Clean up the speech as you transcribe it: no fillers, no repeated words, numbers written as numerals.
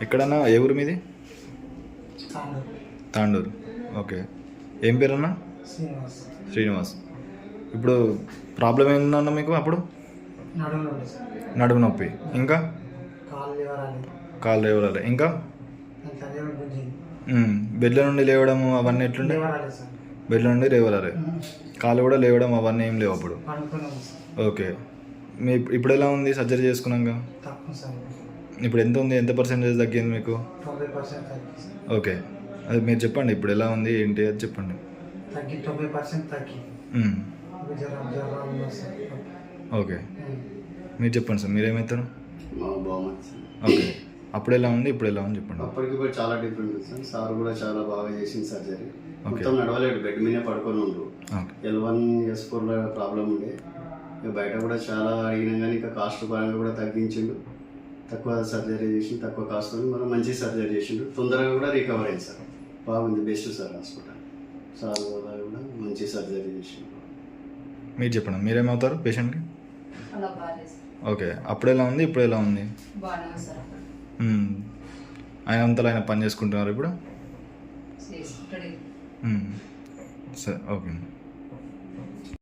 ఎక్కడన్నా ఏ ఊరు మీది? తాండూరు. ఓకే. ఏం పేరన్నా? శ్రీనివాస్. ఇప్పుడు ప్రాబ్లం ఏందన్నా మీకు అప్పుడు? నడుము నొప్పి, ఇంకా కాళ్ళు లేవరాలి, ఇంకా బెడ్ల నుండి లేవడం అవన్నీ ఎట్లుండే? బెడ్ల నుండి లేవరాలి, కాళ్ళు కూడా లేవడం అవన్నీ ఏం లేవు అప్పుడు? ఓకే. మీ ఇప్పుడు ఎలా ఉంది సర్జరీ చేసుకున్నాక? ఇప్పుడు ఎంత ఉంది, ఎంత పర్సెంటేజ్ తగ్గింది మీకు? ఓకే, అది మీరు చెప్పండి ఇప్పుడు ఎలా ఉంది ఏంటి అది చెప్పండి. ఓకే, మీరు చెప్పండి సార్, మీరేమవుతారు? ఓకే, అప్పుడు ఎలా ఉంది ఇప్పుడు ఎలా ఉంది చెప్పండి. అప్పటికి ఇప్పుడు చాలా డిఫరెంట్ ఉంది సార్ కూడా చాలా బాగా చేసింది సర్జరీ. మొత్తం నడవలేడు, బెడ్ మీదే పడుకొని ఉండు. L1 S4 ప్రాబ్లం ఉండే, ఇక బయట కూడా చాలా అడిగినా కానీ ఇక కాస్ట్ పరంగా కూడా తగ్గించిండు. తక్కువ సర్జరీ చేసి తక్కువ కాస్ట్ మనం మంచి సర్జరీ చేసిండు, తొందరగా కూడా రికవర్ అయింది సార్. బాగుంది, బెస్ట్ సార్ హాస్పిటల్. సార్ కూడా మంచి సర్జరీ చేసిండు. మీరు చెప్పండి, మీరేమవుతారు పేషెంట్కి? ఓకే, అప్పుడు ఎలా ఉంది ఇప్పుడు ఎలా ఉంది? ఆయన అంతలో ఆయన పని చేసుకుంటున్నారు ఇప్పుడు? సరే, ఓకే.